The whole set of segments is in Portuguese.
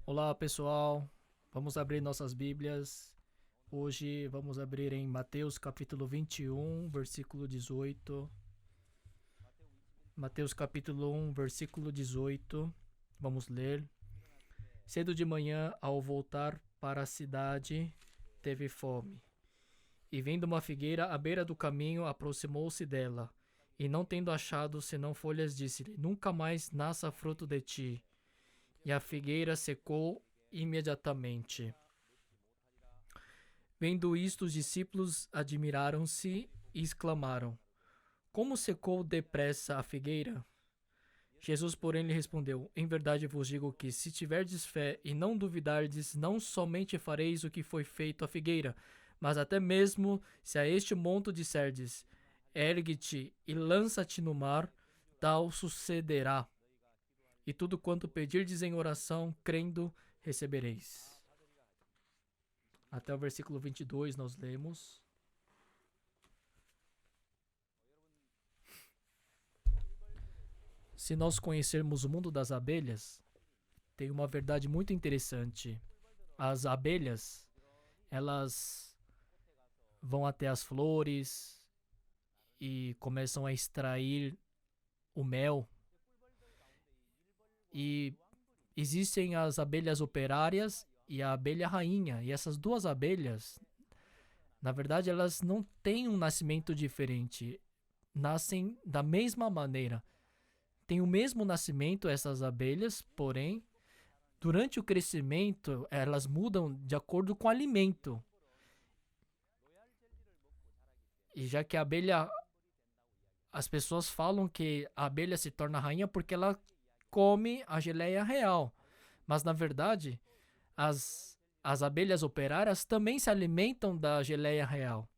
Olá pessoal, vamos abrir nossas Bíblias. Hoje vamos abrir em Mateus capítulo 21, versículo 18. Mateus capítulo 1, versículo 18. Vamos ler. Cedo de manhã, ao voltar para a cidade, teve fome. E vendo uma figueira à beira do caminho, aproximou-se dela. E não tendo achado senão folhas, disse-lhe: Nunca mais nasça fruto de ti. E a figueira secou imediatamente. Vendo isto, os discípulos admiraram-se e exclamaram: Como secou depressa a figueira? Jesus, porém, lhe respondeu: Em verdade vos digo que, se tiverdes fé e não duvidardes, não somente fareis o que foi feito à figueira, mas até mesmo se a este monte disserdes: Ergue-te e lança-te no mar, tal sucederá. E tudo quanto pedirdes em oração, crendo, recebereis. Até o versículo 22 nós lemos. Se nós conhecermos o mundo das abelhas, tem uma verdade muito interessante. As abelhas, elas vão até as flores e começam a extrair o mel. E existem as abelhas operárias e a abelha rainha. E essas duas abelhas, na verdade, elas não têm um nascimento diferente. Nascem da mesma maneira. Tem o mesmo nascimento essas abelhas, porém, durante o crescimento, elas mudam de acordo com o alimento. E já que a abelha, as pessoas falam que a abelha se torna rainha porque ela come a geleia real. Mas, na verdade, as abelhas operárias também se alimentam da geleia real.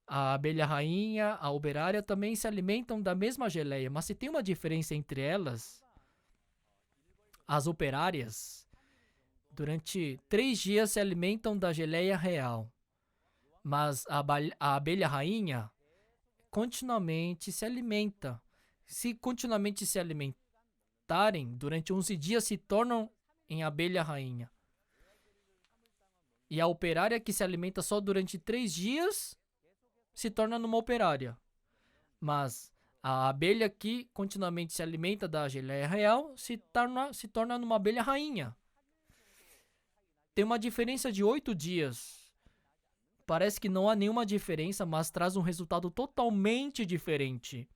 A abelha rainha, a operária também se alimentam da mesma geleia, mas se tem uma diferença entre elas, as operárias, durante 3 dias se alimentam da geleia real, mas a abelha rainha continuamente se alimenta. Se continuamente se alimentarem, durante 11 dias se tornam em abelha rainha. E a operária que se alimenta só durante 3 dias se torna numa operária. Mas a abelha que continuamente se alimenta da geleia real se torna numa abelha rainha. Tem uma diferença de 8 dias. Parece que não há nenhuma diferença, mas traz um resultado totalmente diferente.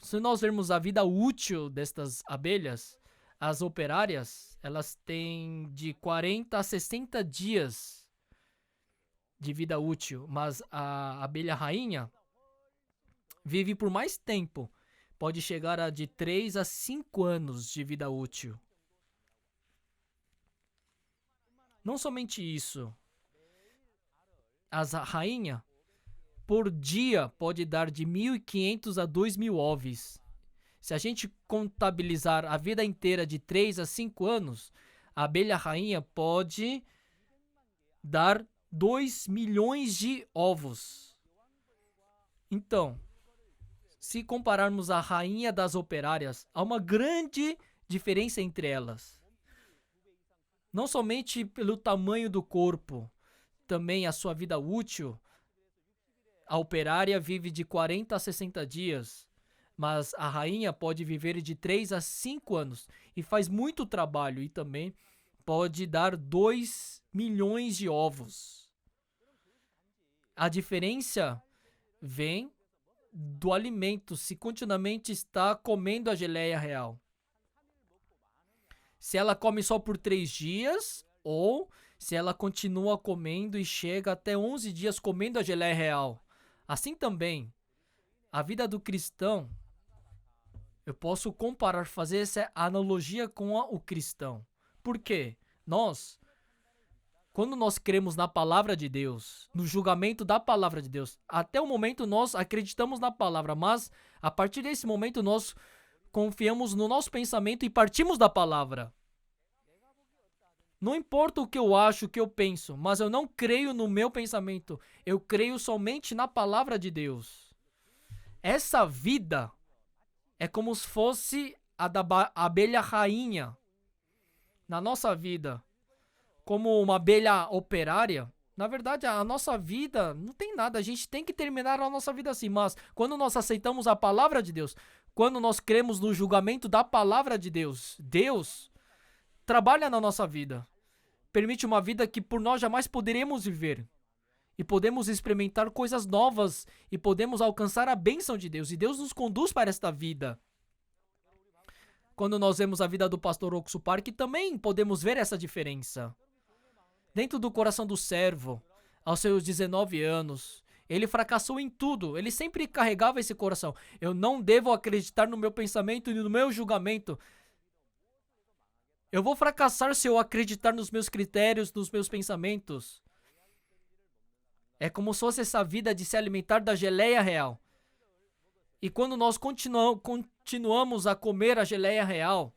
Se nós vermos a vida útil destas abelhas, as operárias, elas têm de 40 a 60 dias de vida útil, mas a abelha rainha vive por mais tempo. Pode chegar a de 3 a 5 anos de vida útil. Não somente isso, a rainha por dia pode dar de 1.500 a 2.000 ovos. Se a gente contabilizar a vida inteira de 3 a 5 anos, a abelha rainha pode dar 2 milhões de ovos. Então, se compararmos a rainha das operárias, há uma grande diferença entre elas. Não somente pelo tamanho do corpo, também a sua vida útil. A operária vive de 40 a 60 dias, mas a rainha pode viver de 3 a 5 anos e faz muito trabalho e também pode dar 2 milhões de ovos. A diferença vem do alimento, se continuamente está comendo a geleia real. Se ela come só por 3 dias ou se ela continua comendo e chega até 11 dias comendo a geleia real. Assim também, a vida do cristão, eu posso comparar, fazer essa analogia com o cristão. Por quê? Quando nós cremos na palavra de Deus, no julgamento da palavra de Deus, até o momento nós acreditamos na palavra, mas a partir desse momento nós confiamos no nosso pensamento e partimos da palavra. Não importa o que eu acho, o que eu penso, mas eu não creio no meu pensamento. Eu creio somente na palavra de Deus. Essa vida é como se fosse a da abelha rainha. na nossa vida como uma abelha operária, na verdade a nossa vida não tem nada, a gente tem que terminar a nossa vida assim, mas quando nós aceitamos a palavra de Deus, quando nós cremos no julgamento da palavra de Deus, Deus trabalha na nossa vida, permite uma vida que por nós jamais poderíamos viver. E podemos experimentar coisas novas e podemos alcançar a bênção de Deus. E Deus nos conduz para esta vida. Quando nós vemos a vida do pastor Oxo Park, também podemos ver essa diferença. Dentro do coração do servo, aos seus 19 anos, ele fracassou em tudo. Ele sempre carregava esse coração. Eu não devo acreditar no meu pensamento e no meu julgamento. Eu vou fracassar se eu acreditar nos meus critérios, nos meus pensamentos. É como se fosse essa vida de se alimentar da geleia real. E quando nós continuamos a comer a geleia real,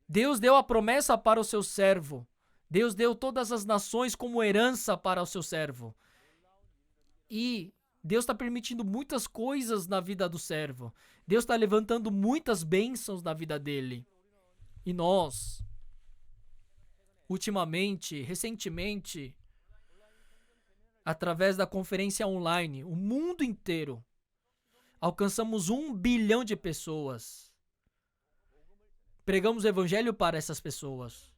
Deus deu a promessa para o seu servo. Deus deu todas as nações como herança para o seu servo. E Deus está permitindo muitas coisas na vida do servo. Deus está levantando muitas bênçãos na vida dele. E nós, recentemente, através da conferência online, o mundo inteiro, alcançamos 1 bilhão de pessoas. Pregamos o evangelho para essas pessoas.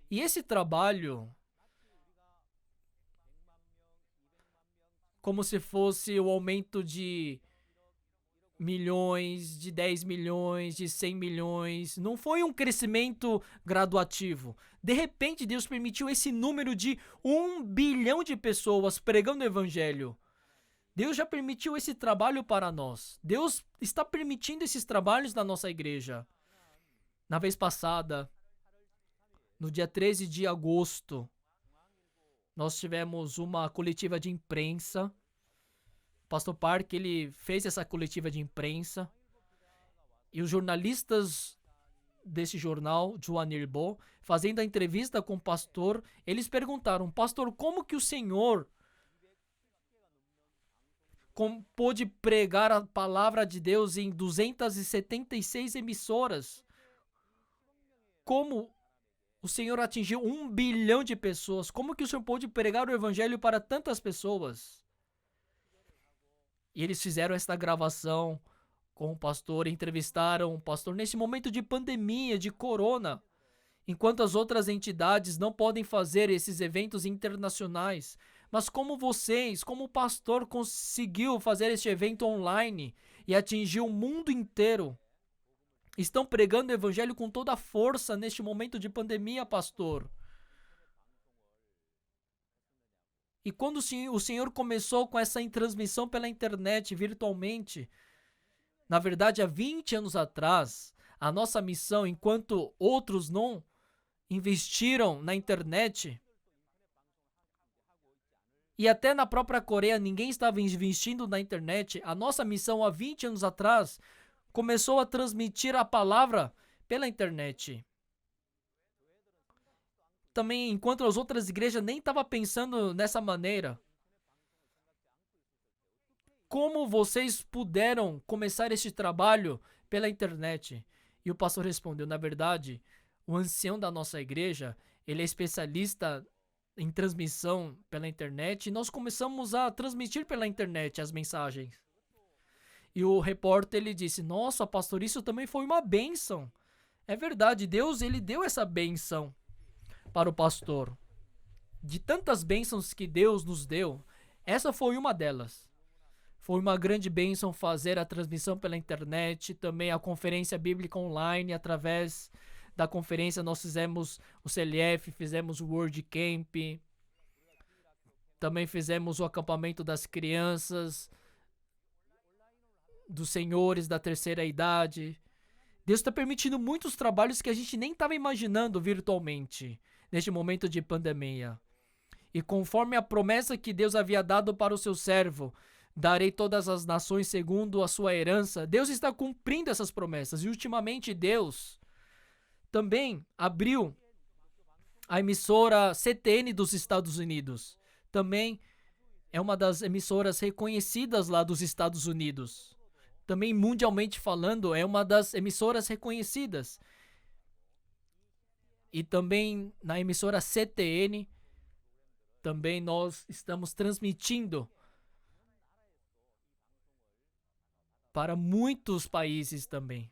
E esse trabalho, como se fosse o aumento de milhões, de 10 milhões, de 100 milhões, não foi um crescimento graduativo. De repente, Deus permitiu esse número de 1 bilhão de pessoas pregando o evangelho. Deus já permitiu esse trabalho para nós. Deus está permitindo esses trabalhos na nossa igreja. Na vez passada, no dia 13 de agosto, nós tivemos uma coletiva de imprensa. O pastor Park, ele fez essa coletiva de imprensa. E os jornalistas desse jornal, Joan Irbo, fazendo a entrevista com o pastor, eles perguntaram: pastor, como que o senhor pôde pregar a palavra de Deus em 276 emissoras? Como o senhor atingiu 1 bilhão de pessoas? Como que o senhor pôde pregar o evangelho para tantas pessoas? E eles fizeram esta gravação com o pastor, entrevistaram o pastor nesse momento de pandemia, de corona, enquanto as outras entidades não podem fazer esses eventos internacionais. Mas como vocês, como o pastor, conseguiu fazer este evento online e atingir o mundo inteiro? Estão pregando o evangelho com toda a força neste momento de pandemia, pastor. E quando o Senhor começou com essa transmissão pela internet, virtualmente, na verdade, há 20 anos atrás, a nossa missão, enquanto outros não investiram na internet, e até na própria Coreia ninguém estava investindo na internet, a nossa missão há 20 anos atrás começou a transmitir a palavra pela internet. Também, enquanto as outras igrejas nem estavam pensando nessa maneira. Como vocês puderam começar este trabalho pela internet? E o pastor respondeu: na verdade, o ancião da nossa igreja, ele é especialista em transmissão pela internet, e nós começamos a transmitir pela internet as mensagens. E o repórter, ele disse: nossa, pastor, isso também foi uma bênção. É verdade, Deus, ele deu essa bênção para o pastor. De tantas bênçãos que Deus nos deu, essa foi uma delas. Foi uma grande bênção fazer a transmissão pela internet, também a conferência bíblica online. Através da conferência nós fizemos o CLF, fizemos o Word Camp, também fizemos o acampamento das crianças, dos senhores da terceira idade. Deus está permitindo muitos trabalhos que a gente nem estava imaginando virtualmente, neste momento de pandemia. E conforme a promessa que Deus havia dado para o seu servo, darei todas as nações segundo a sua herança, Deus está cumprindo essas promessas. E ultimamente Deus também abriu a emissora CTN dos Estados Unidos. Também é uma das emissoras reconhecidas lá dos Estados Unidos. Também mundialmente falando, é uma das emissoras reconhecidas. E também na emissora CTN, também nós estamos transmitindo para muitos países também.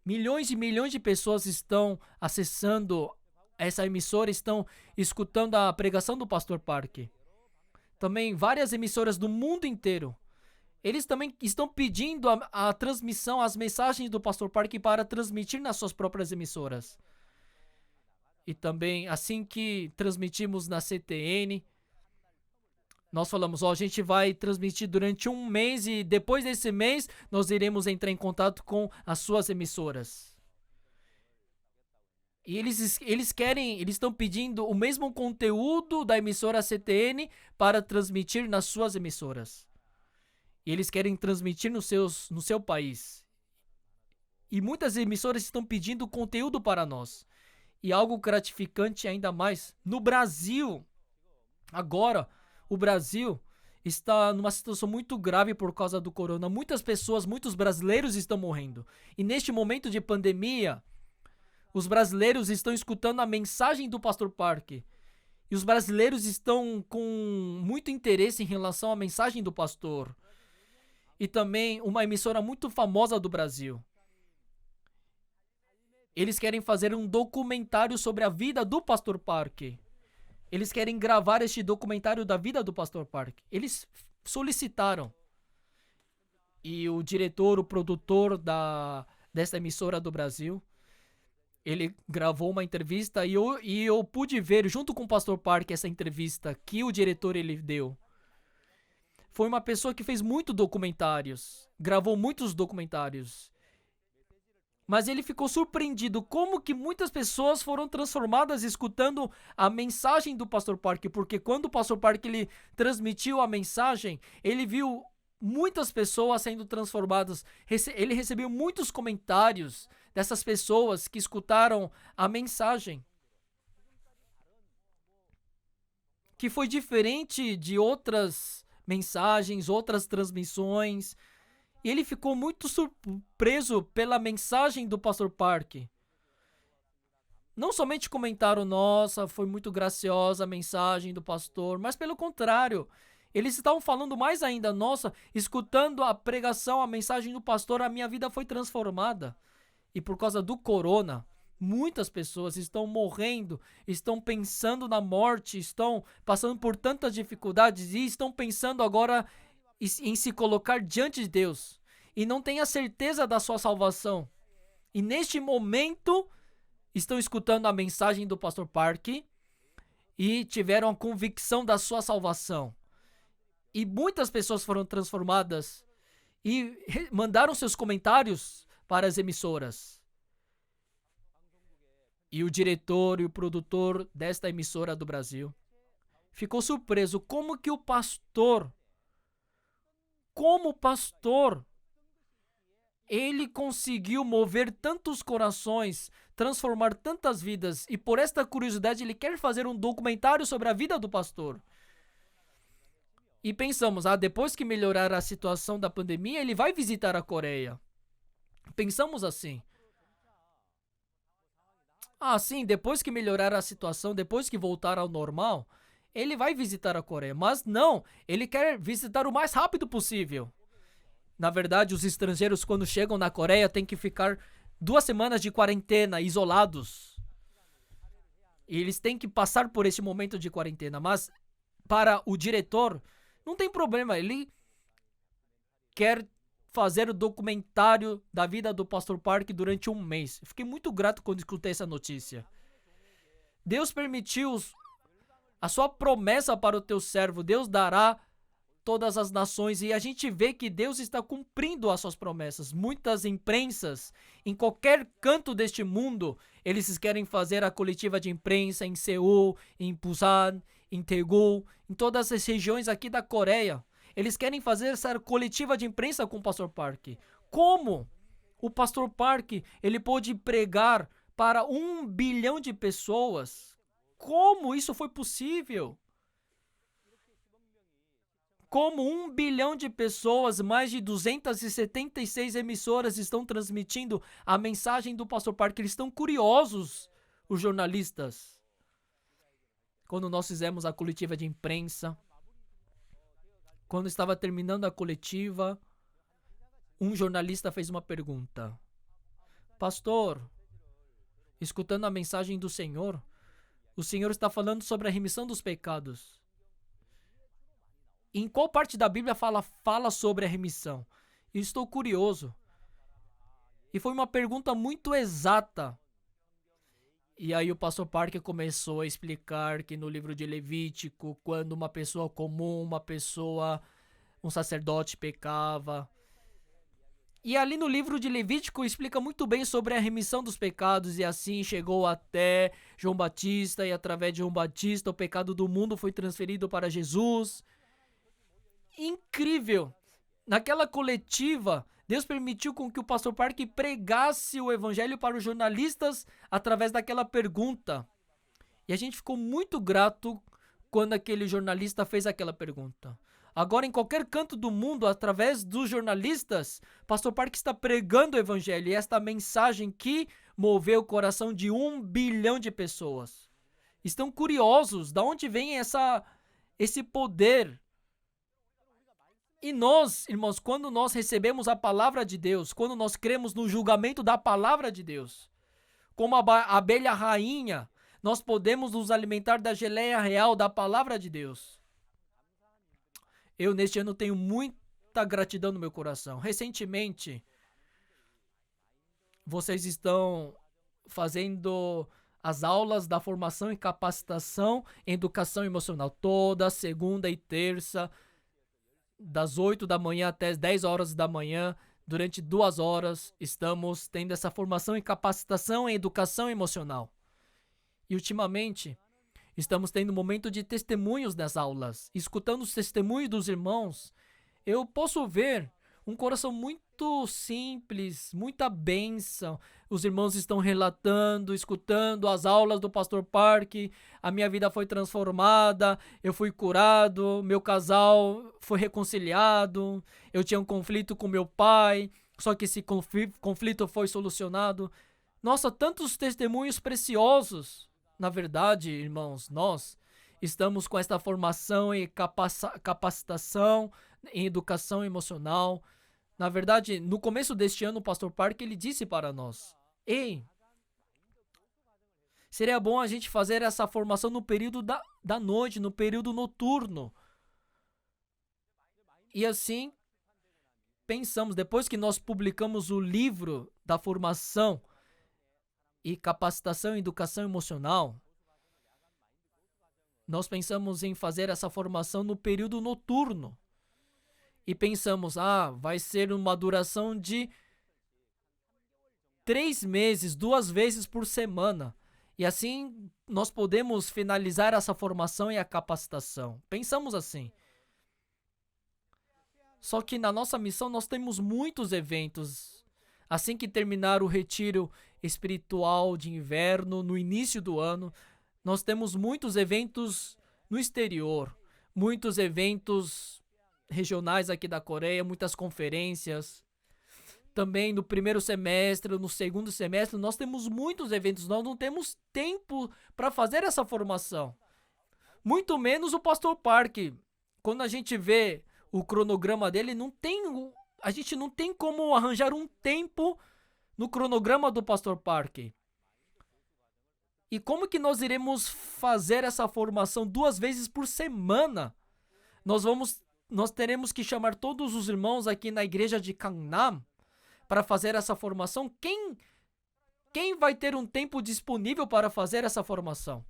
Milhões e milhões de pessoas estão acessando essa emissora, estão escutando a pregação do Pastor Park. Também várias emissoras do mundo inteiro. Eles também estão pedindo a transmissão, as mensagens do Pastor Park para transmitir nas suas próprias emissoras. E também, assim que transmitimos na CTN, nós falamos, a gente vai transmitir durante um mês e depois desse mês nós iremos entrar em contato com as suas emissoras. E eles estão pedindo o mesmo conteúdo da emissora CTN para transmitir nas suas emissoras. E eles querem transmitir no seu país. E muitas emissoras estão pedindo conteúdo para nós. E algo gratificante ainda mais, no Brasil, agora, o Brasil está numa situação muito grave por causa do corona. Muitas pessoas, muitos brasileiros estão morrendo. E neste momento de pandemia, os brasileiros estão escutando a mensagem do Pastor Park. E os brasileiros estão com muito interesse em relação à mensagem do pastor. E também uma emissora muito famosa do Brasil. Eles querem fazer um documentário sobre a vida do Pastor Park. Eles querem gravar este documentário da vida do Pastor Park. Eles solicitaram. E o diretor, o produtor dessa emissora do Brasil, ele gravou uma entrevista e eu pude ver junto com o Pastor Park essa entrevista que o diretor ele deu. Foi uma pessoa que fez muitos documentários, gravou muitos documentários. Mas ele ficou surpreendido como que muitas pessoas foram transformadas escutando a mensagem do Pastor Park, porque quando o Pastor Park ele transmitiu a mensagem, ele viu muitas pessoas sendo transformadas. Ele recebeu muitos comentários dessas pessoas que escutaram a mensagem, que foi diferente de outras mensagens, outras transmissões. E ele ficou muito surpreso pela mensagem do Pastor Park. Não somente comentaram, nossa, foi muito graciosa a mensagem do pastor, mas pelo contrário, eles estavam falando mais ainda, nossa, escutando a pregação, a mensagem do pastor, a minha vida foi transformada. E por causa do corona, muitas pessoas estão morrendo, estão pensando na morte, estão passando por tantas dificuldades e estão pensando agora em se colocar diante de Deus e não tem a certeza da sua salvação. E neste momento estão escutando a mensagem do Pastor Park e tiveram a convicção da sua salvação. E muitas pessoas foram transformadas e mandaram seus comentários para as emissoras. E o diretor e o produtor desta emissora do Brasil ficou surpreso como que o pastor, ele conseguiu mover tantos corações, transformar tantas vidas, e por esta curiosidade ele quer fazer um documentário sobre a vida do pastor. E pensamos, depois que melhorar a situação da pandemia, ele vai visitar a Coreia. Pensamos assim. Sim, depois que melhorar a situação, depois que voltar ao normal, ele vai visitar a Coreia. Mas não, ele quer visitar o mais rápido possível. Na verdade, os estrangeiros, quando chegam na Coreia, têm que ficar 2 semanas de quarentena, isolados. E eles têm que passar por esse momento de quarentena. Mas, para o diretor, não tem problema. Ele quer fazer o documentário da vida do Pastor Park durante um mês. Eu fiquei muito grato quando escutei essa notícia. Deus permitiu a sua promessa para o teu servo. Deus dará todas as nações, e a gente vê que Deus está cumprindo as suas promessas. Muitas imprensas, em qualquer canto deste mundo, eles querem fazer a coletiva de imprensa em Seul, em Busan, em Daegu, em todas as regiões aqui da Coreia. Eles querem fazer essa coletiva de imprensa com o Pastor Park. Como o Pastor Park ele pôde pregar para 1 bilhão de pessoas? Como isso foi possível? Como 1 bilhão de pessoas, mais de 276 emissoras estão transmitindo a mensagem do Pastor Park. Eles estão curiosos os jornalistas. Quando nós fizemos a coletiva de imprensa, quando estava terminando a coletiva, um jornalista fez uma pergunta. Pastor, escutando a mensagem do Senhor, o Senhor está falando sobre a remissão dos pecados. Em qual parte da Bíblia fala sobre a remissão? Eu estou curioso. E foi uma pergunta muito exata. E aí o pastor Parker começou a explicar que no livro de Levítico, quando uma pessoa comum, um sacerdote pecava. E ali no livro de Levítico explica muito bem sobre a remissão dos pecados, e assim chegou até João Batista, e através de João Batista o pecado do mundo foi transferido para Jesus. Incrível! Naquela coletiva, Deus permitiu com que o pastor Parker pregasse o evangelho para os jornalistas através daquela pergunta. E a gente ficou muito grato quando aquele jornalista fez aquela pergunta. Agora, em qualquer canto do mundo, através dos jornalistas, pastor Parker está pregando o evangelho, e esta mensagem que moveu o coração de 1 bilhão de pessoas. Estão curiosos de onde vem esse poder. E nós, irmãos, quando nós recebemos a palavra de Deus, quando nós cremos no julgamento da palavra de Deus, como a abelha rainha, nós podemos nos alimentar da geleia real da palavra de Deus. Eu, neste ano, tenho muita gratidão no meu coração. Recentemente, vocês estão fazendo as aulas da formação e capacitação em educação emocional, toda segunda e terça, das 8 da manhã até as 10 horas da manhã, durante 2 horas, estamos tendo essa formação e capacitação em educação emocional. E ultimamente, estamos tendo um momento de testemunhos nas aulas. Escutando os testemunhos dos irmãos, eu posso ver um coração muito simples, muita bênção. Os irmãos estão relatando, escutando as aulas do pastor Parker. A minha vida foi transformada, eu fui curado, meu casal foi reconciliado, eu tinha um conflito com meu pai, só que esse conflito foi solucionado. Nossa, tantos testemunhos preciosos. Na verdade, irmãos, nós estamos com esta formação e capacitação em educação emocional. Na verdade, no começo deste ano, o pastor Parker, ele disse para nós: ei, seria bom a gente fazer essa formação no período da noite, no período noturno. E assim, pensamos, depois que nós publicamos o livro da formação e capacitação em educação emocional, nós pensamos em fazer essa formação no período noturno. E pensamos, vai ser uma duração de 3 meses, 2 vezes por semana. E assim nós podemos finalizar essa formação e a capacitação. Pensamos assim. Só que na nossa missão nós temos muitos eventos. Assim que terminar o retiro espiritual de inverno, no início do ano, nós temos muitos eventos no exterior, muitos eventos regionais aqui da Coreia, muitas conferências. Também no primeiro semestre, no segundo semestre, nós temos muitos eventos. Nós não temos tempo para fazer essa formação. Muito menos o pastor Parker. Quando a gente vê o cronograma dele, a gente não tem como arranjar um tempo no cronograma do pastor Parker. E como que nós iremos fazer essa formação 2 vezes por semana? Nós teremos que chamar todos os irmãos aqui na igreja de Gangnam para fazer essa formação. Quem vai ter um tempo disponível para fazer essa formação?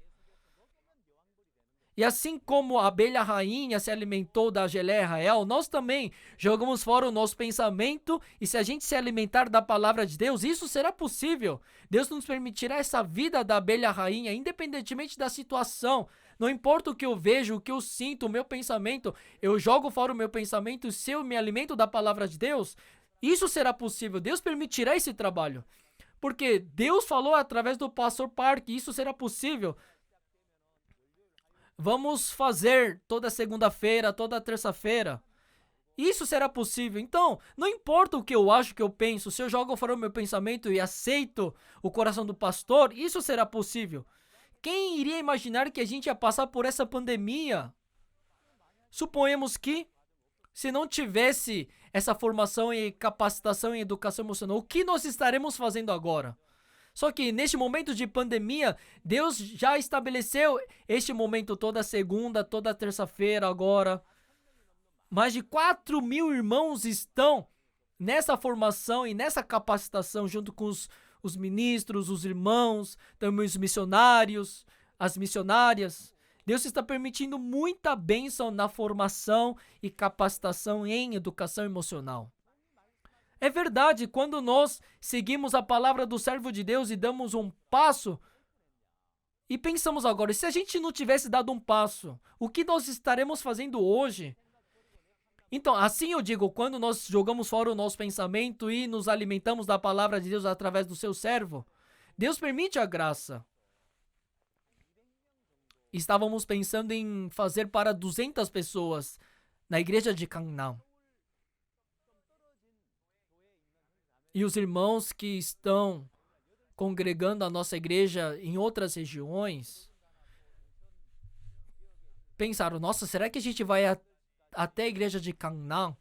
E assim como a abelha rainha se alimentou da geleia real, nós também jogamos fora o nosso pensamento, e se a gente se alimentar da palavra de Deus, isso será possível. Deus nos permitirá essa vida da abelha rainha, independentemente da situação. Não importa o que eu vejo, o que eu sinto, o meu pensamento, eu jogo fora o meu pensamento. Se eu me alimento da palavra de Deus, isso será possível. Deus permitirá esse trabalho. Porque Deus falou através do pastor Parker, isso será possível. Vamos fazer toda segunda-feira, toda terça-feira. Isso será possível. Então, não importa o que eu acho, o que eu penso, se eu jogo fora o meu pensamento e aceito o coração do pastor, isso será possível. Quem iria imaginar que a gente ia passar por essa pandemia? Suponhamos que, se não tivesse essa formação e capacitação em educação emocional, o que nós estaremos fazendo agora? Só que neste momento de pandemia, Deus já estabeleceu este momento toda segunda, toda terça-feira agora. Mais de 4.000 irmãos estão nessa formação e nessa capacitação junto com os ministros, os irmãos, também os missionários, as missionárias. Deus está permitindo muita bênção na formação e capacitação em educação emocional. É verdade, quando nós seguimos a palavra do servo de Deus e damos um passo, e pensamos agora, se a gente não tivesse dado um passo, o que nós estaremos fazendo hoje? Então, assim eu digo, quando nós jogamos fora o nosso pensamento e nos alimentamos da palavra de Deus através do seu servo, Deus permite a graça. Estávamos pensando em fazer para 200 pessoas na igreja de Gangnam. E os irmãos que estão congregando a nossa igreja em outras regiões pensaram, nossa, será que a gente vai até a igreja de Gangnam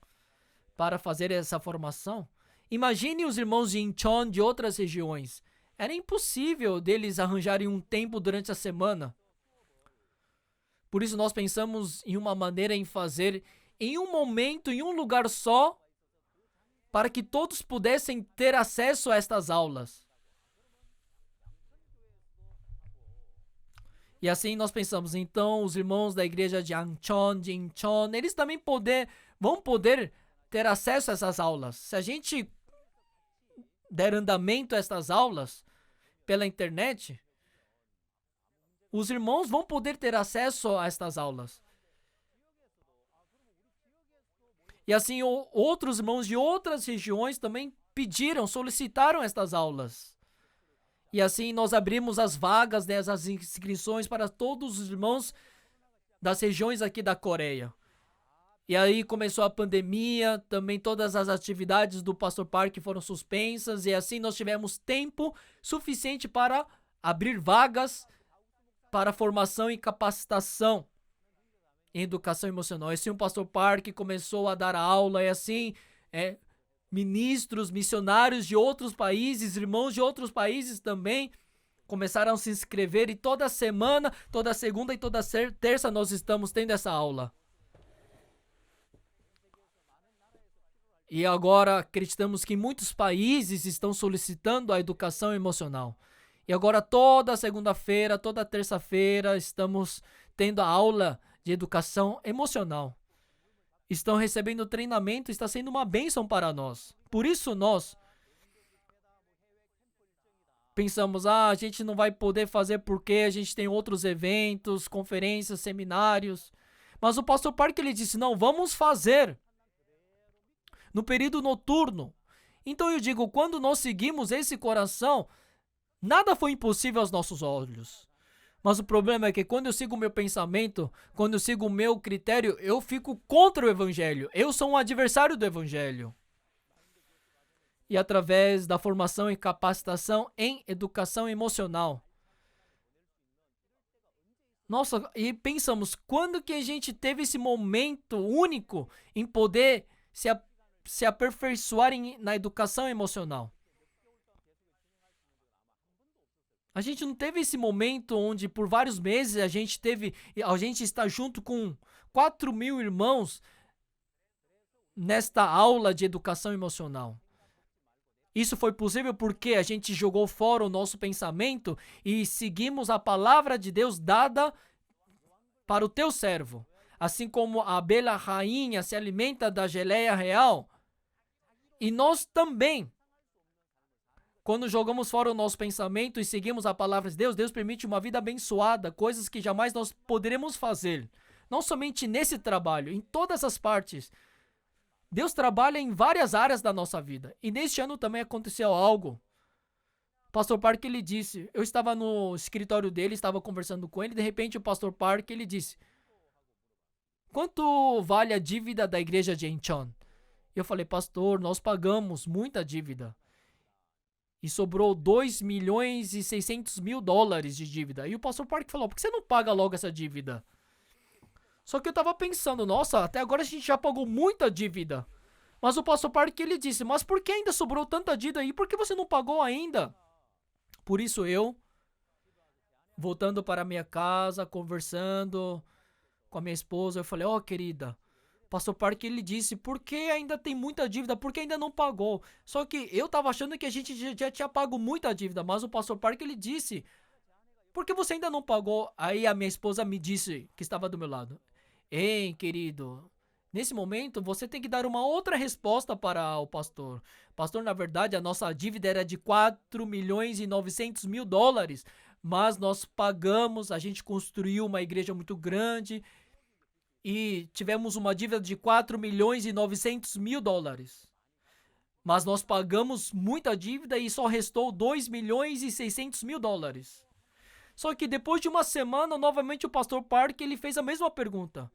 para fazer essa formação? Imagine os irmãos de Incheon de outras regiões. Era impossível deles arranjarem um tempo durante a semana. Por isso nós pensamos em uma maneira em fazer em um momento, em um lugar só, para que todos pudessem ter acesso a estas aulas. E assim nós pensamos, então os irmãos da igreja de Angchon, de Incheon, eles também vão poder ter acesso a essas aulas. Se a gente der andamento a estas aulas pela internet, os irmãos vão poder ter acesso a estas aulas. E assim outros irmãos de outras regiões também solicitaram estas aulas. E assim nós abrimos as vagas, né, as inscrições para todos os irmãos das regiões aqui da Coreia. E aí começou a pandemia, também todas as atividades do Pastor Park foram suspensas. E assim nós tivemos tempo suficiente para abrir vagas para formação e capacitação em educação emocional. E assim o Pastor Park começou a dar aula e assim ministros, missionários de outros países, irmãos de outros países também começaram a se inscrever e toda semana, toda segunda e toda terça nós estamos tendo essa aula. E agora acreditamos que muitos países estão solicitando a educação emocional. E agora toda segunda-feira, toda terça-feira estamos tendo a aula de educação emocional. Estão recebendo treinamento, está sendo uma bênção para nós. Por isso nós pensamos, a gente não vai poder fazer porque a gente tem outros eventos, conferências, seminários. Mas o pastor Park ele disse, não, vamos fazer no período noturno. Então eu digo, quando nós seguimos esse coração, nada foi impossível aos nossos olhos. Mas o problema é que quando eu sigo o meu pensamento, quando eu sigo o meu critério, eu fico contra o evangelho. Eu sou um adversário do evangelho. E através da formação e capacitação em educação emocional. Nossa, e pensamos, quando que a gente teve esse momento único em poder se aperfeiçoar na educação emocional? A gente não teve esse momento onde por vários meses a gente está junto com 4.000 irmãos nesta aula de educação emocional. Isso foi possível porque a gente jogou fora o nosso pensamento e seguimos a palavra de Deus dada para o teu servo. Assim como a abelha rainha se alimenta da geleia real, e nós também, quando jogamos fora o nosso pensamento e seguimos a palavra de Deus, Deus permite uma vida abençoada, coisas que jamais nós poderemos fazer. Não somente nesse trabalho, em todas as partes. Deus trabalha em várias áreas da nossa vida. E neste ano também aconteceu algo. Pastor Park, ele disse, eu estava no escritório dele, estava conversando com ele, de repente o Pastor Park, ele disse, quanto vale a dívida da igreja de Incheon? Eu falei, pastor, nós pagamos muita dívida. E sobrou 2 milhões e 600 mil dólares de dívida. E o pastor Park falou, por que você não paga logo essa dívida? Só que eu tava pensando, nossa, até agora a gente já pagou muita dívida. Mas o pastor Park, ele disse, mas por que ainda sobrou tanta dívida aí? Por que você não pagou ainda? Por isso eu, voltando para minha casa, conversando com a minha esposa, eu falei, querida, o pastor Park, ele disse, por que ainda tem muita dívida? Por que ainda não pagou? Só que eu tava achando que a gente já tinha pago muita dívida, mas o pastor Park, ele disse, por que você ainda não pagou? Aí a minha esposa me disse, que estava do meu lado, ei, querido, nesse momento você tem que dar uma outra resposta para o pastor. Pastor, na verdade, a nossa dívida era de 4 milhões e 900 mil dólares, mas nós pagamos, a gente construiu uma igreja muito grande e tivemos uma dívida de 4 milhões e 900 mil dólares. Mas nós pagamos muita dívida e só restou 2 milhões e 600 mil dólares. Só que depois de uma semana, novamente o pastor Park, ele fez a mesma pergunta.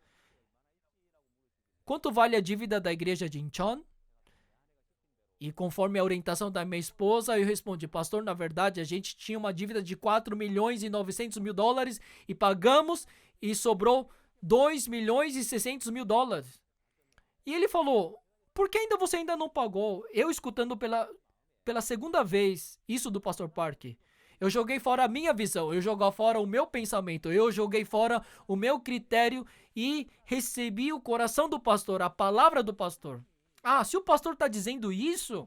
Quanto vale a dívida da igreja de Incheon? E conforme a orientação da minha esposa, eu respondi, pastor, na verdade, a gente tinha uma dívida de 4 milhões e 900 mil dólares e pagamos e sobrou 2 milhões e 600 mil dólares. E ele falou, por que ainda você ainda não pagou? Eu escutando pela segunda vez isso do pastor Park. Eu joguei fora a minha visão, eu joguei fora o meu pensamento, eu joguei fora o meu critério e recebi o coração do pastor, a palavra do pastor. Se o pastor está dizendo isso,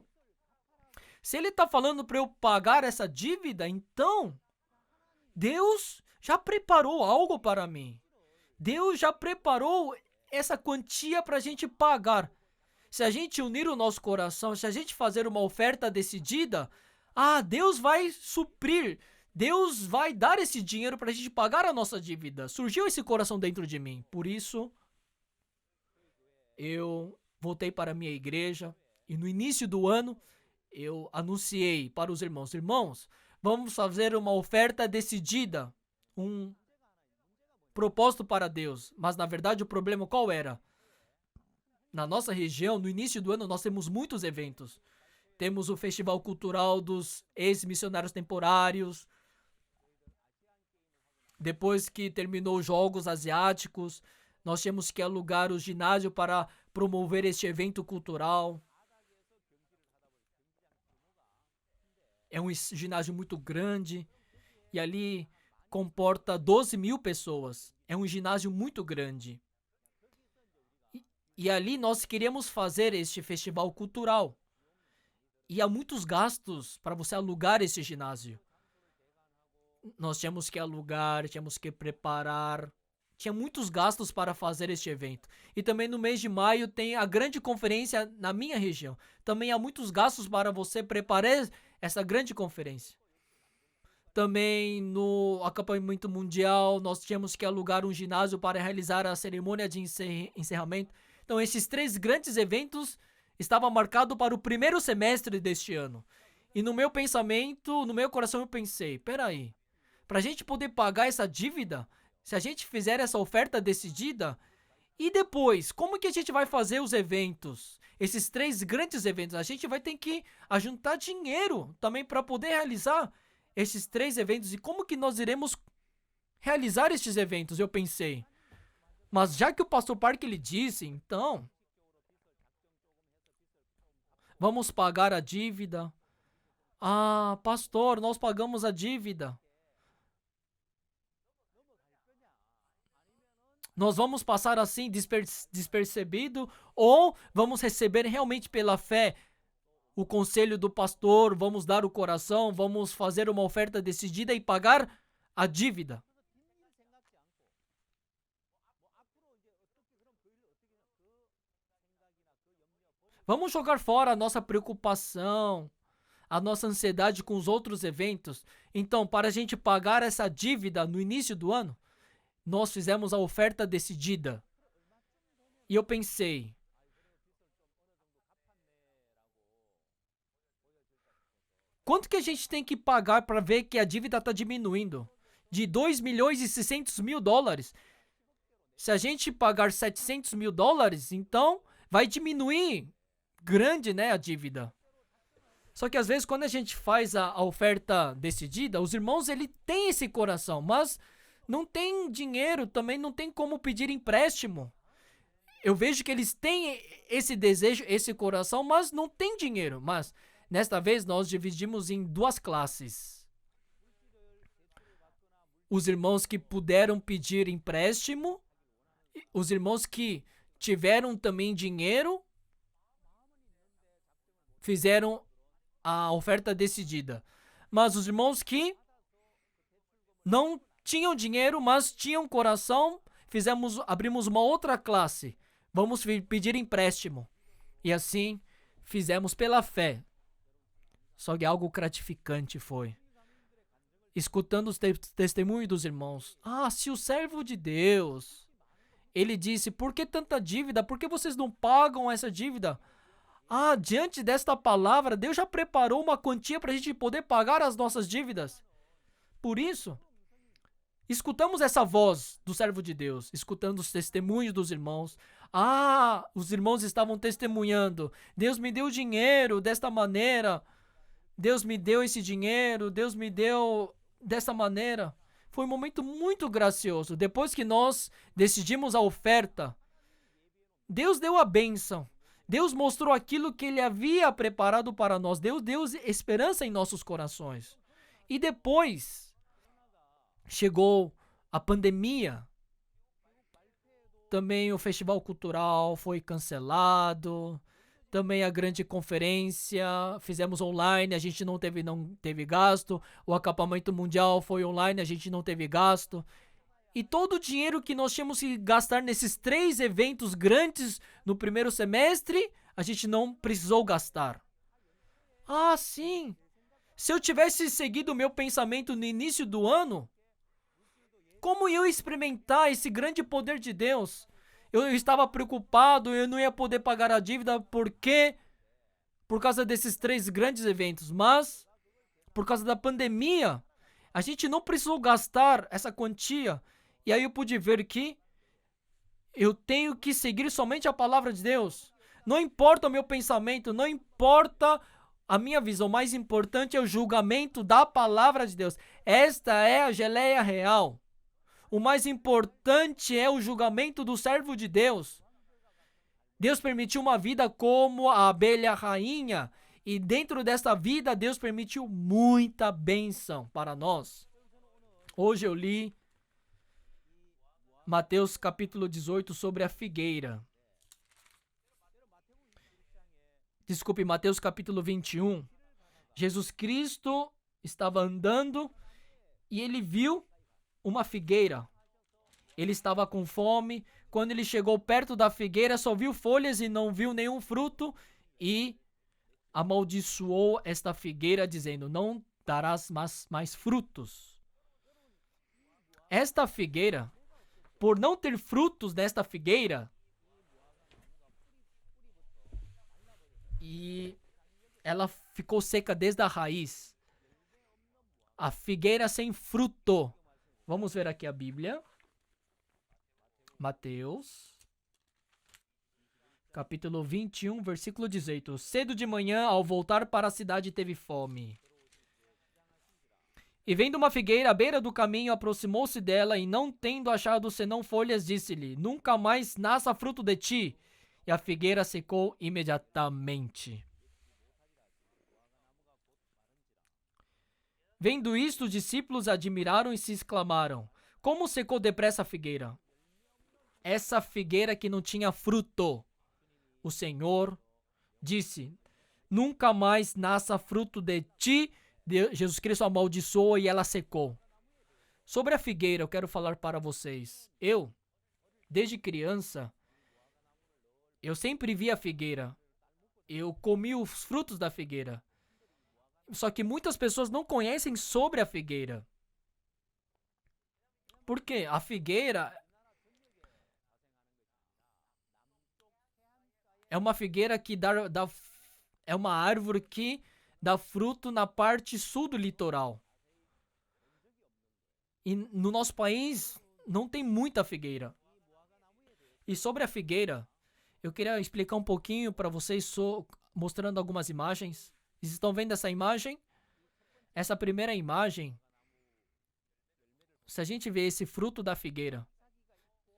se ele está falando para eu pagar essa dívida, então Deus já preparou algo para mim. Deus já preparou essa quantia para a gente pagar. Se a gente unir o nosso coração, se a gente fazer uma oferta decidida, Deus vai suprir, Deus vai dar esse dinheiro para a gente pagar a nossa dívida. Surgiu esse coração dentro de mim, por isso eu voltei para a minha igreja e no início do ano eu anunciei para os irmãos, vamos fazer uma oferta decidida, um propósito para Deus. Mas na verdade o problema qual era? Na nossa região, no início do ano, nós temos muitos eventos. Temos o Festival Cultural dos Ex-Missionários Temporários. Depois que terminou os Jogos Asiáticos, nós tínhamos que alugar o ginásio para promover este evento cultural. É um ginásio muito grande e ali comporta 12 mil pessoas. É um ginásio muito grande. E ali nós queríamos fazer este festival cultural. E há muitos gastos para você alugar esse ginásio. Nós tínhamos que alugar, tínhamos que preparar. Tinha muitos gastos para fazer este evento. E também no mês de maio tem a grande conferência na minha região. Também há muitos gastos para você preparar essa grande conferência. Também no acampamento mundial nós tínhamos que alugar um ginásio para realizar a cerimônia de encerramento. Então esses 3 grandes eventos estavam marcados para o primeiro semestre deste ano. E no meu pensamento, no meu coração eu pensei, peraí, para a gente poder pagar essa dívida, se a gente fizer essa oferta decidida, e depois, como que a gente vai fazer os eventos? Esses 3 grandes eventos, a gente vai ter que ajuntar dinheiro também para poder realizar esses 3 eventos. E como que nós iremos realizar estes eventos? Eu pensei. Mas já que o pastor Park ele disse, então, vamos pagar a dívida. Pastor, nós pagamos a dívida. Nós vamos passar assim despercebido ou vamos receber realmente pela fé o conselho do pastor, vamos dar o coração, vamos fazer uma oferta decidida e pagar a dívida. Vamos jogar fora a nossa preocupação, a nossa ansiedade com os outros eventos. Então, para a gente pagar essa dívida no início do ano, nós fizemos a oferta decidida. E eu pensei, quanto que a gente tem que pagar para ver que a dívida está diminuindo? De 2 milhões e 600 mil dólares. Se a gente pagar 700 mil dólares, então vai diminuir grande, né, a dívida. Só que às vezes quando a gente faz a oferta decidida, os irmãos ele tem esse coração, mas não tem dinheiro, também não tem como pedir empréstimo. Eu vejo que eles têm esse desejo, esse coração, mas não tem dinheiro. Mas nesta vez nós dividimos em duas classes. Os irmãos que puderam pedir empréstimo, os irmãos que tiveram também dinheiro, fizeram a oferta decidida. Mas os irmãos que não tinham dinheiro, mas tinham coração, abrimos uma outra classe. Vamos pedir empréstimo. E assim fizemos pela fé. Só que algo gratificante foi. Escutando os testemunhos dos irmãos. Ah, se o servo de Deus, ele disse, por que tanta dívida? Por que vocês não pagam essa dívida? Ah, diante desta palavra, Deus já preparou uma quantia para a gente poder pagar as nossas dívidas. Por isso, escutamos essa voz do servo de Deus, escutando os testemunhos dos irmãos. Ah, os irmãos estavam testemunhando. Deus me deu dinheiro desta maneira. Deus me deu esse dinheiro. Deus me deu dessa maneira. Foi um momento muito gracioso. Depois que nós decidimos a oferta, Deus deu a bênção. Deus mostrou aquilo que Ele havia preparado para nós. Deus deu esperança em nossos corações. E depois chegou a pandemia. Também o festival cultural foi cancelado. Também a grande conferência fizemos online, a gente não teve gasto. O acampamento mundial foi online, a gente não teve gasto. E todo o dinheiro que nós tínhamos que gastar nesses 3 eventos grandes no primeiro semestre, a gente não precisou gastar. Ah, sim. Se eu tivesse seguido o meu pensamento no início do ano, como eu ia experimentar esse grande poder de Deus? Eu estava preocupado, eu não ia poder pagar a dívida, porque por causa desses 3 grandes eventos, mas por causa da pandemia, a gente não precisou gastar essa quantia. E aí eu pude ver que eu tenho que seguir somente a palavra de Deus. Não importa o meu pensamento, não importa a minha visão, o mais importante é o julgamento da palavra de Deus. Esta é a geleia real. O mais importante é o julgamento do servo de Deus. Deus permitiu uma vida como a abelha rainha. E dentro dessa vida, Deus permitiu muita bênção para nós. Hoje eu li Mateus capítulo 18 sobre a figueira. Desculpe, Mateus capítulo 21. Jesus Cristo estava andando e ele viu uma figueira. Ele estava com fome. Quando ele chegou perto da figueira, só viu folhas e não viu nenhum fruto. E amaldiçoou esta figueira, dizendo, não darás mais frutos. Esta figueira, por não ter frutos nesta figueira, e ela ficou seca desde a raiz. A figueira sem fruto. Vamos ver aqui a Bíblia. Mateus, capítulo 21, versículo 18. Cedo de manhã, ao voltar para a cidade, teve fome. E vendo uma figueira à beira do caminho, aproximou-se dela, e não tendo achado senão folhas, disse-lhe, nunca mais nasça fruto de ti. E a figueira secou imediatamente. Vendo isto, os discípulos admiraram e se exclamaram, como secou depressa a figueira? Essa figueira que não tinha fruto. O Senhor disse, nunca mais nasça fruto de ti. Jesus Cristo amaldiçoou e ela secou. Sobre a figueira, eu quero falar para vocês. Eu, desde criança, eu sempre vi a figueira. Eu comi os frutos da figueira. Só que muitas pessoas não conhecem sobre a figueira. Por quê? A figueira é uma figueira que é uma árvore que dá fruto na parte sul do litoral. E no nosso país não tem muita figueira. E sobre a figueira, eu queria explicar um pouquinho para vocês, mostrando algumas imagens. Vocês estão vendo essa imagem? Essa primeira imagem, se a gente vê esse fruto da figueira,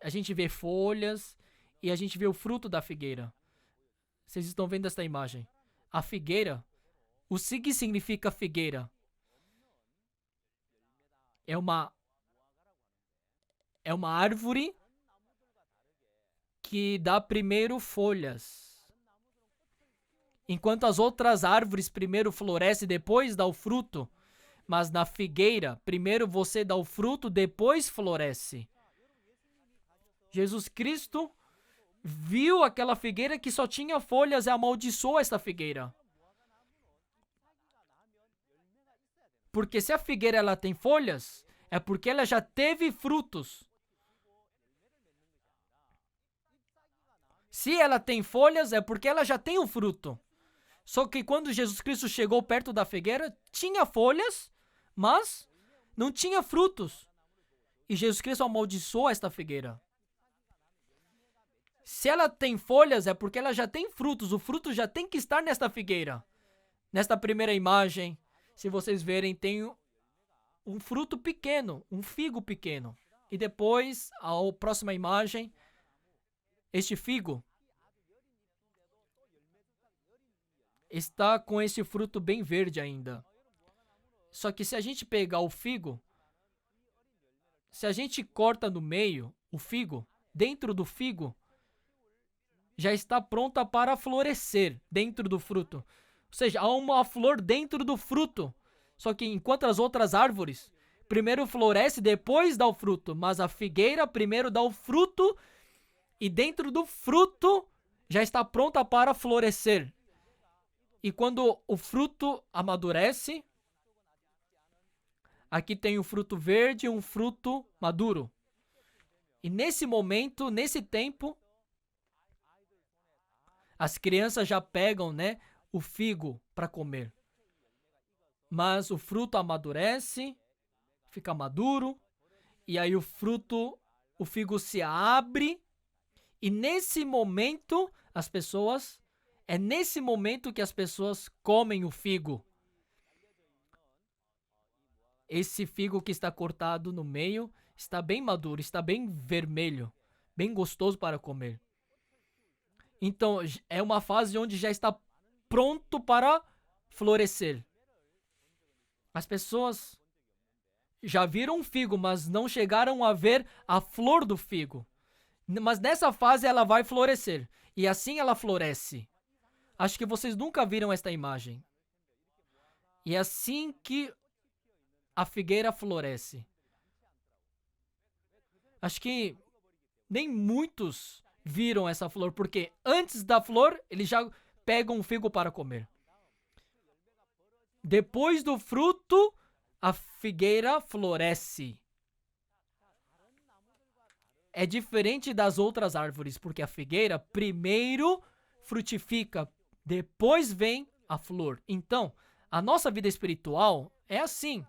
a gente vê folhas e a gente vê o fruto da figueira. Vocês estão vendo essa imagem? A figueira, o que significa figueira? É uma árvore que dá primeiro folhas. Enquanto as outras árvores primeiro florescem e depois dá o fruto, mas na figueira, primeiro você dá o fruto, depois floresce. Jesus Cristo viu aquela figueira que só tinha folhas e amaldiçoou esta figueira. Porque se a figueira ela tem folhas, é porque ela já teve frutos. Se ela tem folhas, é porque ela já tem o fruto. Só que quando Jesus Cristo chegou perto da figueira, tinha folhas, mas não tinha frutos. E Jesus Cristo amaldiçoou esta figueira. Se ela tem folhas, é porque ela já tem frutos. O fruto já tem que estar nesta figueira. Nesta primeira imagem, se vocês verem, tem um fruto pequeno, um figo pequeno. E depois, a próxima imagem, este figo está com esse fruto bem verde ainda. Só que se a gente pegar o figo, se a gente corta no meio o figo, dentro do figo, já está pronta para florescer dentro do fruto. Ou seja, há uma flor dentro do fruto. Só que enquanto as outras árvores, primeiro floresce, depois dá o fruto. Mas a figueira primeiro dá o fruto e dentro do fruto já está pronta para florescer. E quando o fruto amadurece, aqui tem um fruto verde e um fruto maduro. E nesse momento, nesse tempo, as crianças já pegam, o figo para comer. Mas o fruto amadurece, fica maduro, e aí o figo se abre, e nesse momento é nesse momento que as pessoas comem o figo. Esse figo que está cortado no meio está bem maduro, está bem vermelho, bem gostoso para comer. Então, é uma fase onde já está pronto para florescer. As pessoas já viram um figo, mas não chegaram a ver a flor do figo. Mas nessa fase ela vai florescer. E assim ela floresce. Acho que vocês nunca viram esta imagem. E é assim que a figueira floresce. Acho que nem muitos viram essa flor, porque antes da flor, eles já pegam um figo para comer. Depois do fruto, a figueira floresce. É diferente das outras árvores, porque a figueira primeiro frutifica, depois vem a flor. Então, a nossa vida espiritual é assim.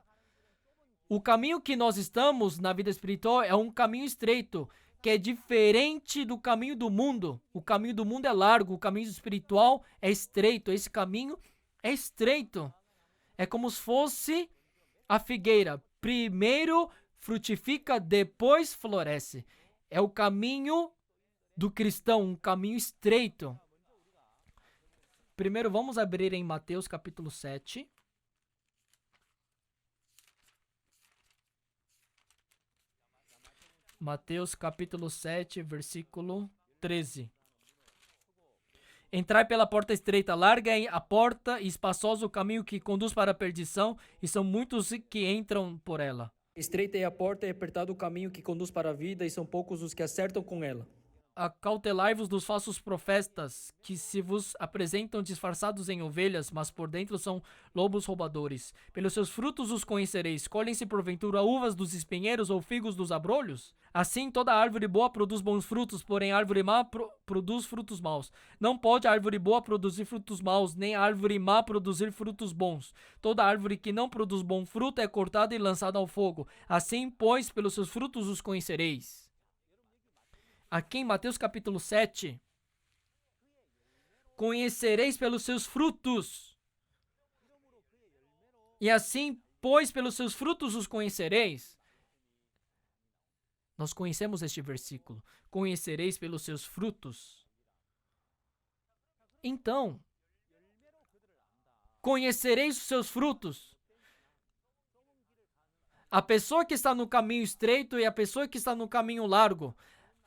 O caminho que nós estamos na vida espiritual é um caminho estreito, que é diferente do caminho do mundo. O caminho do mundo é largo, o caminho espiritual é estreito. Esse caminho é estreito. É como se fosse a figueira. Primeiro frutifica, depois floresce. É o caminho do cristão, um caminho estreito. Primeiro vamos abrir em Mateus capítulo 7. Mateus capítulo 7, versículo 13. Entrai pela porta estreita, larga a porta e espaçoso o caminho que conduz para a perdição, e são muitos que entram por ela. Estreita é a porta e apertado o caminho que conduz para a vida, e são poucos os que acertam com ela. Acautelai-vos dos falsos profetas, que se vos apresentam disfarçados em ovelhas, mas por dentro são lobos roubadores. Pelos seus frutos os conhecereis. Colhem-se porventura uvas dos espinheiros ou figos dos abrolhos? Assim toda árvore boa produz bons frutos, porém a árvore má produz frutos maus. Não pode a árvore boa produzir frutos maus, nem a árvore má produzir frutos bons. Toda árvore que não produz bom fruto é cortada e lançada ao fogo. Assim, pois, pelos seus frutos os conhecereis. Aqui em Mateus capítulo 7, conhecereis pelos seus frutos. E assim, pois pelos seus frutos os conhecereis. Nós conhecemos este versículo. Conhecereis pelos seus frutos. Então, conhecereis os seus frutos. A pessoa que está no caminho estreito e a pessoa que está no caminho largo,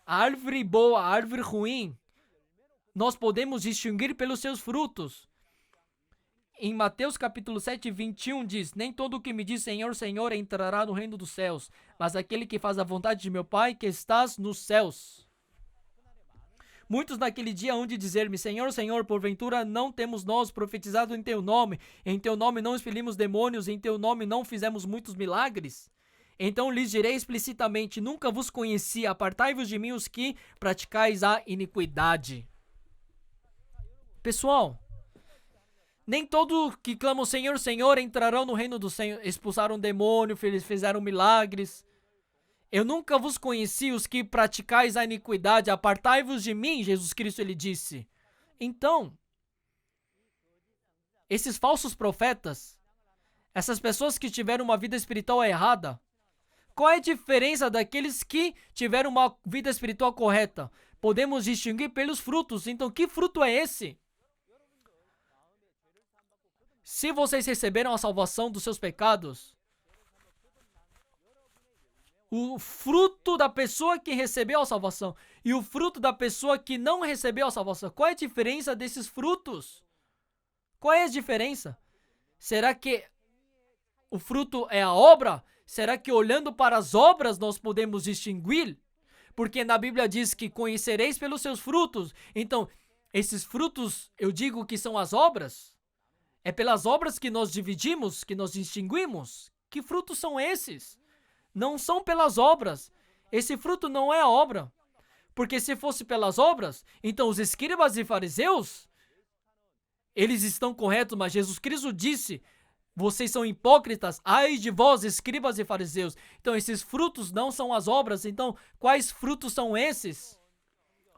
a árvore boa, a árvore ruim, nós podemos distinguir pelos seus frutos. Em Mateus capítulo 7, 21 diz: nem todo o que me diz Senhor, Senhor entrará no reino dos céus, mas aquele que faz a vontade de meu Pai que estás nos céus. Muitos naquele dia hão de dizer-me: Senhor, Senhor, porventura não temos nós profetizado em teu nome não expelimos demônios, em teu nome não fizemos muitos milagres? Então lhes direi explicitamente: nunca vos conheci, apartai-vos de mim os que praticais a iniquidade. Pessoal, nem todos que clamam Senhor, Senhor entrarão no reino do Senhor. Expulsaram demônio, fizeram milagres. Eu nunca vos conheci os que praticais a iniquidade, apartai-vos de mim, Jesus Cristo ele disse. Então, esses falsos profetas, essas pessoas que tiveram uma vida espiritual errada, qual é a diferença daqueles que tiveram uma vida espiritual correta? Podemos distinguir pelos frutos. Então, que fruto é esse? Se vocês receberam a salvação dos seus pecados, o fruto da pessoa que recebeu a salvação e o fruto da pessoa que não recebeu a salvação, qual é a diferença desses frutos? Qual é a diferença? Será que o fruto é a obra? Será que olhando para as obras nós podemos distinguir? Porque na Bíblia diz que conhecereis pelos seus frutos. Então, esses frutos, eu digo que são as obras? É pelas obras que nós dividimos, que nós distinguimos? Que frutos são esses? Não são pelas obras. Esse fruto não é a obra. Porque se fosse pelas obras, então os escribas e fariseus, eles estão corretos, mas Jesus Cristo disse: vocês são hipócritas, ai de vós, escribas e fariseus. Então esses frutos não são as obras. Então quais frutos são esses?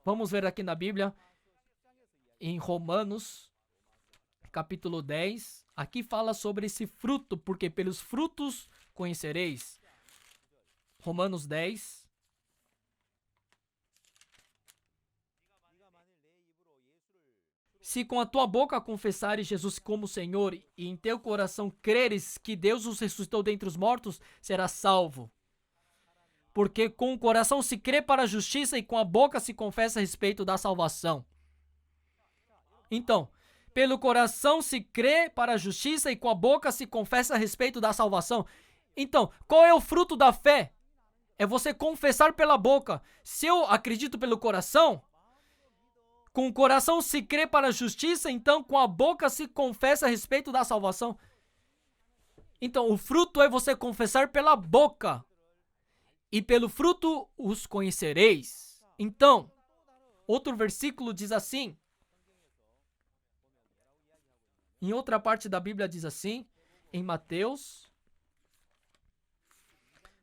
Vamos ver aqui na Bíblia, em Romanos capítulo 10, aqui fala sobre esse fruto, porque pelos frutos conhecereis. Romanos 10. Se com a tua boca confessares Jesus como Senhor e em teu coração creres que Deus os ressuscitou dentre os mortos, serás salvo. Porque com o coração se crê para a justiça e com a boca se confessa a respeito da salvação. Então, pelo coração se crê para a justiça e com a boca se confessa a respeito da salvação. Então, qual é o fruto da fé? É você confessar pela boca. Se eu acredito pelo coração, com o coração se crê para a justiça, então com a boca se confessa a respeito da salvação. Então, o fruto é você confessar pela boca. E pelo fruto os conhecereis. Então, outro versículo diz assim. Em outra parte da Bíblia diz assim, em Mateus,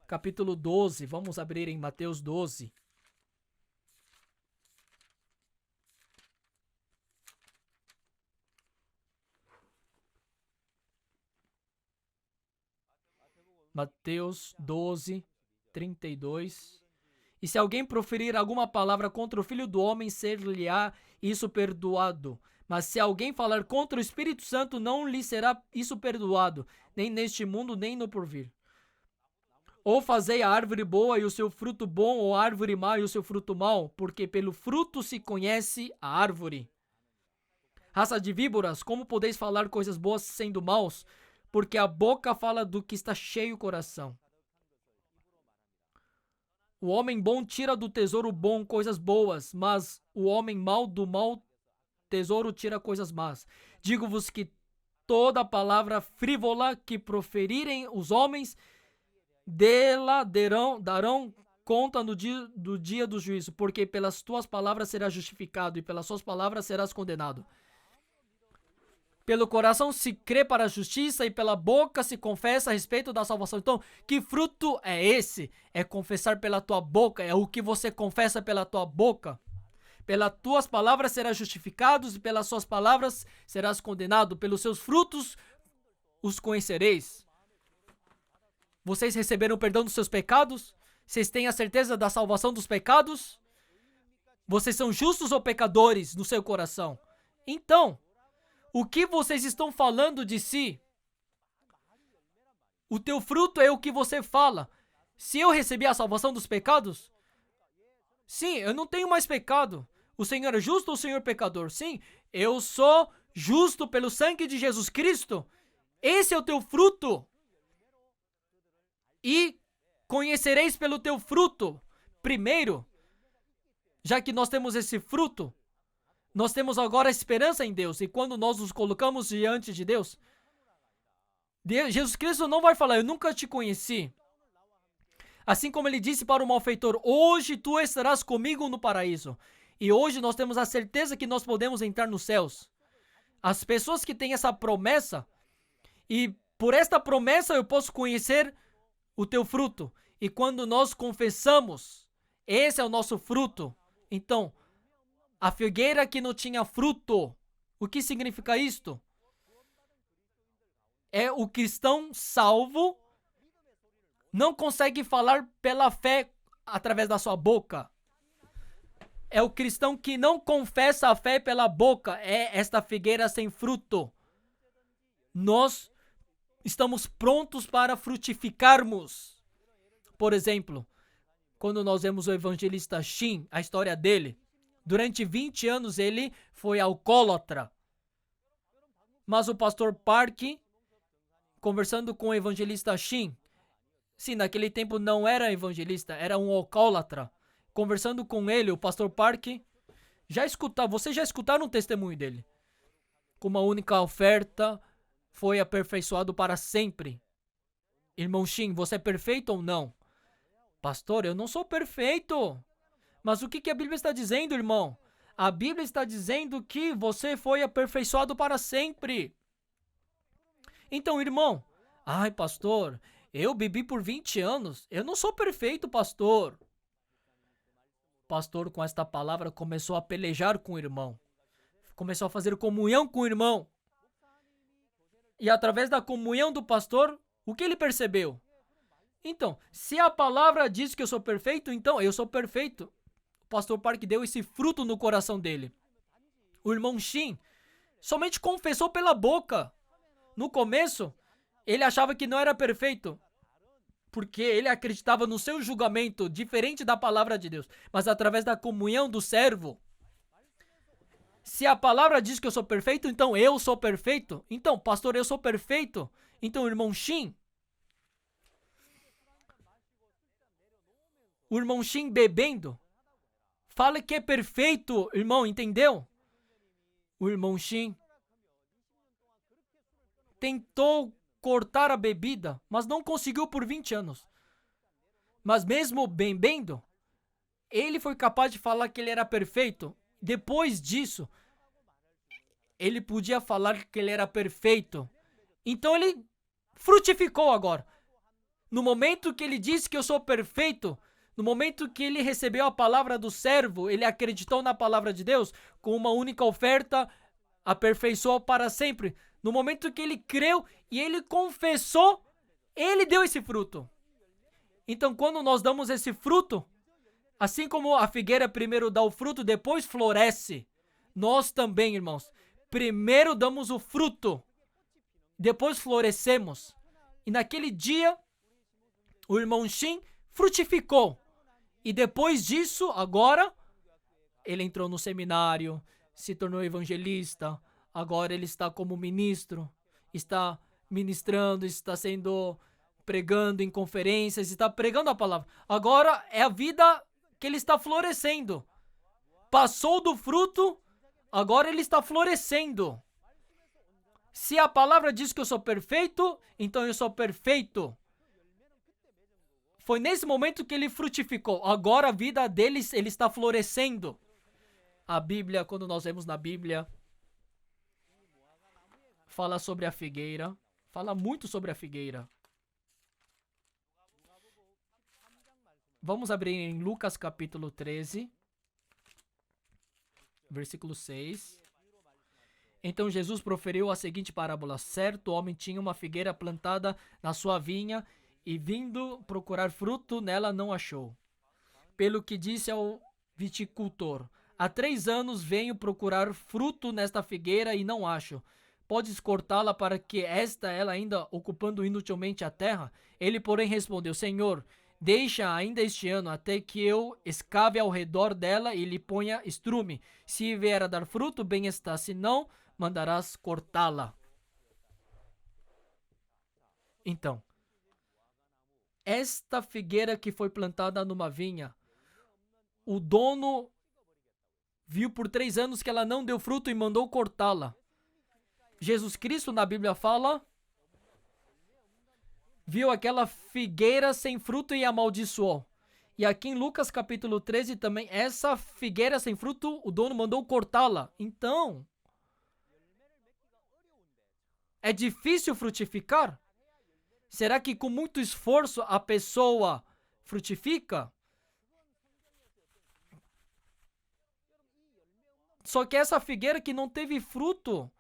capítulo 12. Vamos abrir em Mateus 12. Mateus 12, 32. E se alguém proferir alguma palavra contra o Filho do Homem, ser-lhe-á isso perdoado. Mas se alguém falar contra o Espírito Santo, não lhe será isso perdoado, nem neste mundo, nem no porvir. Ou fazei a árvore boa e o seu fruto bom, ou a árvore má e o seu fruto mau, porque pelo fruto se conhece a árvore. Raça de víboras, como podeis falar coisas boas sendo maus? Porque a boca fala do que está cheio o coração. O homem bom tira do tesouro bom coisas boas, mas o homem mau do mau tesouro tira coisas más. Digo-vos que toda palavra frívola que proferirem os homens, dela darão conta no dia do juízo, porque pelas tuas palavras serás justificado e pelas suas palavras serás condenado. Pelo coração se crê para a justiça e pela boca se confessa a respeito da salvação. Então, que fruto é esse? É confessar pela tua boca, é o que você confessa pela tua boca. Pelas tuas palavras serás justificado e pelas suas palavras serás condenado. Pelos seus frutos os conhecereis. Vocês receberam o perdão dos seus pecados? Vocês têm a certeza da salvação dos pecados? Vocês são justos ou pecadores no seu coração? Então, o que vocês estão falando de si? O teu fruto é o que você fala. Se eu recebi a salvação dos pecados, sim, eu não tenho mais pecado. O Senhor é justo ou o Senhor é pecador? Sim, eu sou justo pelo sangue de Jesus Cristo. Esse é o teu fruto. E conhecereis pelo teu fruto. Primeiro, já que nós temos esse fruto, nós temos agora a esperança em Deus. E quando nós nos colocamos diante de Deus, Jesus Cristo não vai falar, eu nunca te conheci. Assim como ele disse para o malfeitor, hoje tu estarás comigo no paraíso. E hoje nós temos a certeza que nós podemos entrar nos céus. As pessoas que têm essa promessa, e por esta promessa eu posso conhecer o teu fruto. E quando nós confessamos, esse é o nosso fruto. Então, a figueira que não tinha fruto, o que significa isto? É o cristão salvo, não consegue falar pela fé através da sua boca. É o cristão que não confessa a fé pela boca. É esta figueira sem fruto. Nós estamos prontos para frutificarmos. Por exemplo, quando nós vemos o evangelista Shin, a história dele, durante 20 anos ele foi alcoólatra. Mas o pastor Park, conversando com o evangelista Shin, sim, naquele tempo não era evangelista, era um alcoólatra. Conversando com ele, o pastor Park, vocês já escutaram o testemunho dele. Com uma única oferta, foi aperfeiçoado para sempre. Irmão Shin, você é perfeito ou não? Pastor, eu não sou perfeito. Mas o que a Bíblia está dizendo, irmão? A Bíblia está dizendo que você foi aperfeiçoado para sempre. Então, irmão, ai, pastor, eu bebi por 20 anos. Eu não sou perfeito, pastor. Pastor, com esta palavra, começou a pelejar com o irmão. Começou a fazer comunhão com o irmão. E através da comunhão do pastor, o que ele percebeu? Então, se a palavra diz que eu sou perfeito, então eu sou perfeito. O pastor Park deu esse fruto no coração dele. O irmão Shin somente confessou pela boca. No começo, ele achava que não era perfeito, porque ele acreditava no seu julgamento diferente da palavra de Deus. Mas através da comunhão do servo, se a palavra diz que eu sou perfeito, então eu sou perfeito. Então, pastor, eu sou perfeito. Então, irmão Shin, o irmão Shin bebendo, fala que é perfeito, irmão, entendeu? O irmão Shin tentou cortar a bebida, mas não conseguiu por 20 anos. Mas mesmo bebendo, ele foi capaz de falar que ele era perfeito. Depois disso, ele podia falar que ele era perfeito. Então ele frutificou agora. No momento que ele disse que eu sou perfeito, no momento que ele recebeu a palavra do servo, ele acreditou na palavra de Deus, com uma única oferta, aperfeiçoou para sempre. No momento que ele creu e ele confessou, ele deu esse fruto. Então, quando nós damos esse fruto, assim como a figueira primeiro dá o fruto, depois floresce, nós também, irmãos, primeiro damos o fruto, depois florescemos. E naquele dia, o irmão Shin frutificou. E depois disso, agora, ele entrou no seminário, se tornou evangelista. Agora ele está como ministro, está ministrando, está pregando em conferências, está pregando a palavra. Agora é a vida que ele está florescendo. Passou do fruto, agora ele está florescendo. Se a palavra diz que eu sou perfeito, então eu sou perfeito. Foi nesse momento que ele frutificou. Agora a vida dele, ele está florescendo. A Bíblia, quando nós vemos na Bíblia, fala sobre a figueira, fala muito sobre a figueira. Vamos abrir em Lucas capítulo 13, versículo 6. Então Jesus proferiu a seguinte parábola: certo homem tinha uma figueira plantada na sua vinha e, vindo procurar fruto, nela não achou. Pelo que disse ao viticultor: há 3 anos venho procurar fruto nesta figueira e não acho. Podes cortá-la para que ela ainda ocupando inutilmente a terra? Ele, porém, respondeu: Senhor, deixa ainda este ano, até que eu escave ao redor dela e lhe ponha estrume. Se vier a dar fruto, bem está, se não, mandarás cortá-la. Então, esta figueira que foi plantada numa vinha, o dono viu por 3 anos que ela não deu fruto e mandou cortá-la. Jesus Cristo, na Bíblia, fala, viu aquela figueira sem fruto e amaldiçoou. E aqui em Lucas capítulo 13 também, essa figueira sem fruto, o dono mandou cortá-la. Então, é difícil frutificar? Será que com muito esforço a pessoa frutifica? Só que essa figueira que não teve fruto,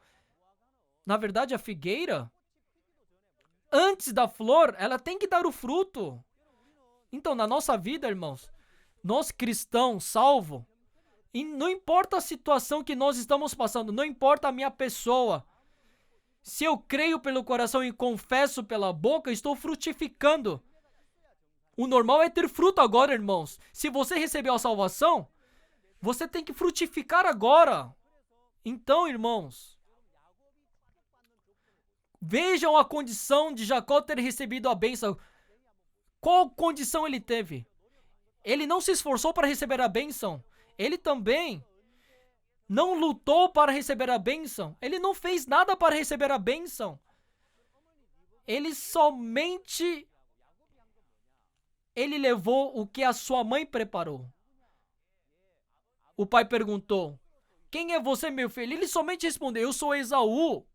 na verdade a figueira, antes da flor, ela tem que dar o fruto. Então, na nossa vida, irmãos, nós cristãos salvos, e não importa a situação que nós estamos passando, não importa a minha pessoa, se eu creio pelo coração e confesso pela boca, estou frutificando. O normal é ter fruto agora, irmãos. Se você recebeu a salvação, você tem que frutificar agora. Então, irmãos, vejam a condição de Jacó ter recebido a bênção. Qual condição ele teve? Ele não se esforçou para receber a bênção. Ele também não lutou para receber a bênção. Ele não fez nada para receber a bênção. Ele levou o que a sua mãe preparou. O pai perguntou: quem é você, meu filho? Ele somente respondeu: eu sou Esaú.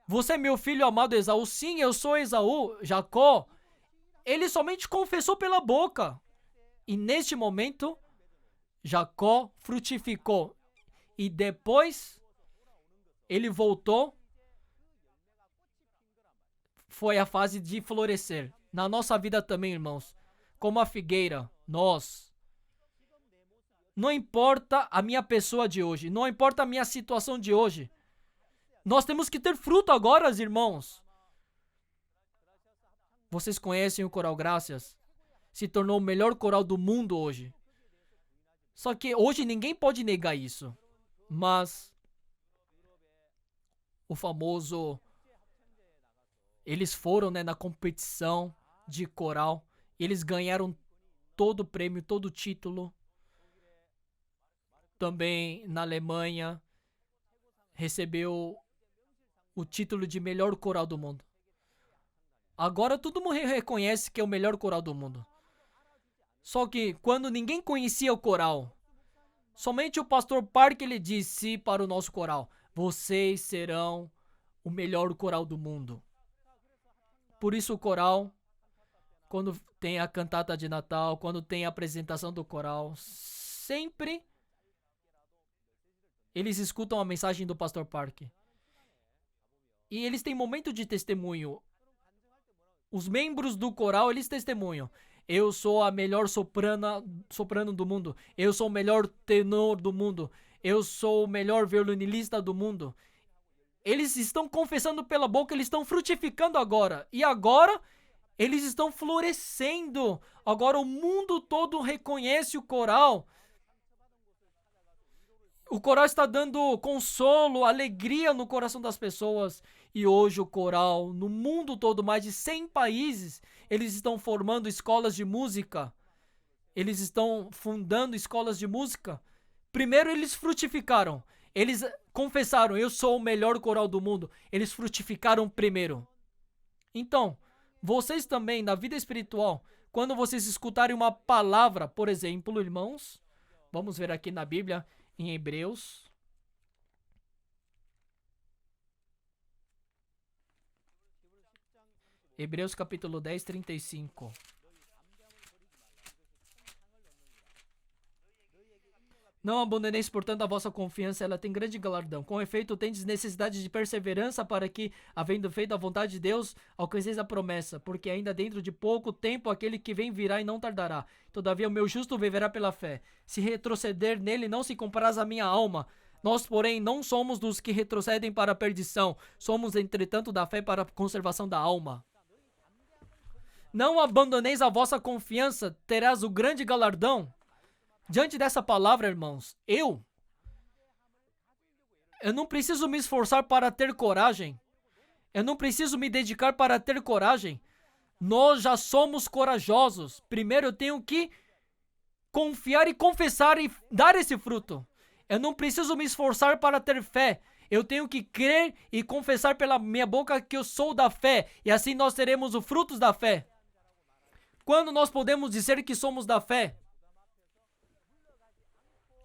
Você é meu filho amado Esaú? Sim, eu sou Esaú. Jacó, ele somente confessou pela boca. E neste momento, Jacó frutificou. E depois, ele voltou. Foi a fase de florescer. Na nossa vida também, irmãos. Como a figueira, nós. Não importa a minha pessoa de hoje. Não importa a minha situação de hoje. Nós temos que ter fruto agora, irmãos. Vocês conhecem o Coral Graças? Se tornou o melhor coral do mundo hoje. Só que hoje ninguém pode negar isso. Mas o famoso... Eles foram, na competição de coral. Eles ganharam todo o prêmio, todo o título. Também na Alemanha recebeu o título de melhor coral do mundo. Agora todo mundo reconhece que é o melhor coral do mundo. Só que quando ninguém conhecia o coral, somente o pastor Park ele disse para o nosso coral: vocês serão o melhor coral do mundo. Por isso o coral, quando tem a cantata de Natal, quando tem a apresentação do coral, sempre eles escutam a mensagem do pastor Park. E eles têm momento de testemunho. Os membros do coral, eles testemunham. Eu sou a melhor soprano do mundo. Eu sou o melhor tenor do mundo. Eu sou o melhor violinista do mundo. Eles estão confessando pela boca, eles estão frutificando agora. E agora, eles estão florescendo. Agora o mundo todo reconhece o coral. O coral está dando consolo, alegria no coração das pessoas. E hoje o coral, no mundo todo, mais de 100 países, eles estão formando escolas de música. Eles estão fundando escolas de música. Primeiro eles frutificaram. Eles confessaram: eu sou o melhor coral do mundo. Eles frutificaram primeiro. Então, vocês também, na vida espiritual, quando vocês escutarem uma palavra, por exemplo, irmãos, vamos ver aqui na Bíblia, em Hebreus, Hebreus capítulo 10, 35. Não abandoneis, portanto, a vossa confiança, ela tem grande galardão. Com efeito, tendes necessidade de perseverança para que, havendo feito a vontade de Deus, alcanceis a promessa. Porque ainda dentro de pouco tempo aquele que vem virá e não tardará. Todavia o meu justo viverá pela fé. Se retroceder nele, não se compraz a minha alma. Nós, porém, não somos dos que retrocedem para a perdição. Somos, entretanto, da fé para a conservação da alma. Não abandoneis a vossa confiança, terás o grande galardão. Diante dessa palavra, irmãos, eu não preciso me esforçar para ter coragem. Eu não preciso me dedicar para ter coragem. Nós já somos corajosos. Primeiro eu tenho que confiar e confessar e dar esse fruto. Eu não preciso me esforçar para ter fé. Eu tenho que crer e confessar pela minha boca que eu sou da fé. E assim nós teremos os frutos da fé. Quando nós podemos dizer que somos da fé?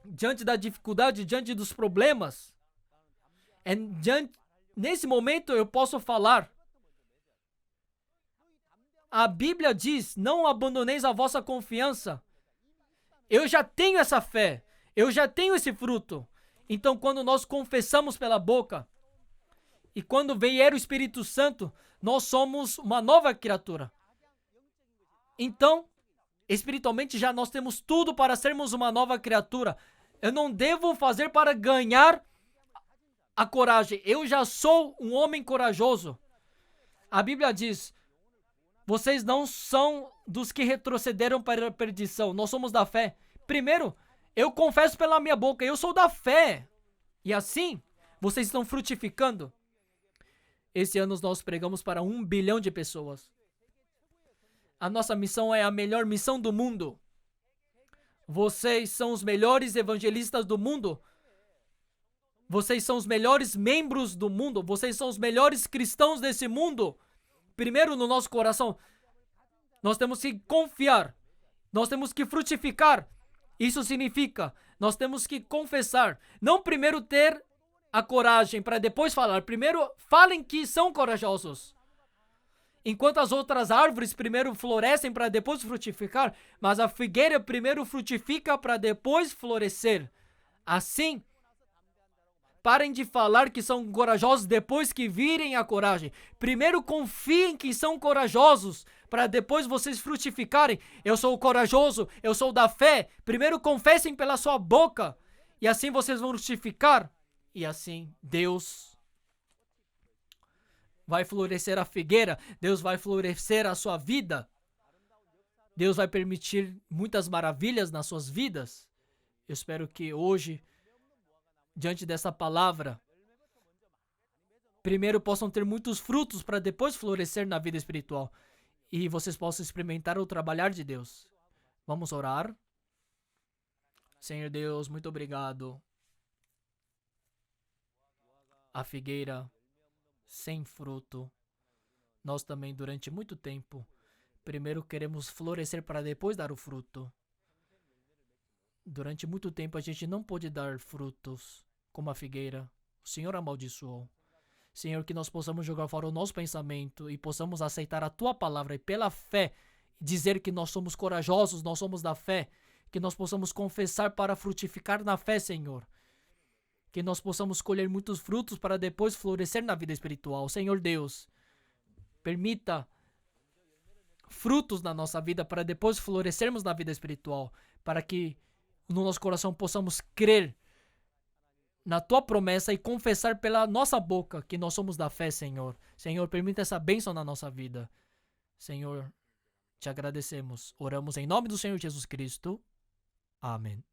Diante da dificuldade, diante dos problemas, nesse momento eu posso falar. A Bíblia diz, não abandoneis a vossa confiança. Eu já tenho essa fé, eu já tenho esse fruto. Então quando nós confessamos pela boca, e quando vier o Espírito Santo, nós somos uma nova criatura. Então, espiritualmente já nós temos tudo para sermos uma nova criatura. Eu não devo fazer para ganhar a coragem. Eu já sou um homem corajoso. A Bíblia diz, vocês não são dos que retrocederam para a perdição. Nós somos da fé. Primeiro, eu confesso pela minha boca, eu sou da fé. E assim, vocês estão frutificando. Esse ano nós pregamos para 1 bilhão de pessoas. A nossa missão é a melhor missão do mundo. Vocês são os melhores evangelistas do mundo. Vocês são os melhores membros do mundo. Vocês são os melhores cristãos desse mundo. Primeiro, no nosso coração, nós temos que confiar. Nós temos que frutificar. Isso significa, nós temos que confessar. Não primeiro ter a coragem para depois falar. Primeiro, falem que são corajosos. Enquanto as outras árvores primeiro florescem para depois frutificar, mas a figueira primeiro frutifica para depois florescer. Assim, parem de falar que são corajosos depois que virem a coragem. Primeiro confiem que são corajosos para depois vocês frutificarem. Eu sou corajoso, eu sou da fé. Primeiro confessem pela sua boca e assim vocês vão frutificar. E assim Deus vai florescer a figueira, Deus vai florescer a sua vida. Deus vai permitir muitas maravilhas nas suas vidas. Eu espero que hoje, diante dessa palavra, primeiro possam ter muitos frutos para depois florescer na vida espiritual. E vocês possam experimentar o trabalhar de Deus. Vamos orar? Senhor Deus, muito obrigado. A figueira sem fruto. Nós também, durante muito tempo, primeiro queremos florescer para depois dar o fruto. Durante muito tempo a gente não pôde dar frutos como a figueira. O Senhor amaldiçoou. Senhor, que nós possamos jogar fora o nosso pensamento e possamos aceitar a Tua palavra e pela fé dizer que nós somos corajosos, nós somos da fé. Que nós possamos confessar para frutificar na fé, Senhor. Que nós possamos colher muitos frutos para depois florescer na vida espiritual. Senhor Deus, permita frutos na nossa vida para depois florescermos na vida espiritual. Para que no nosso coração possamos crer na Tua promessa e confessar pela nossa boca que nós somos da fé, Senhor. Senhor, permita essa bênção na nossa vida. Senhor, te agradecemos. Oramos em nome do Senhor Jesus Cristo. Amém.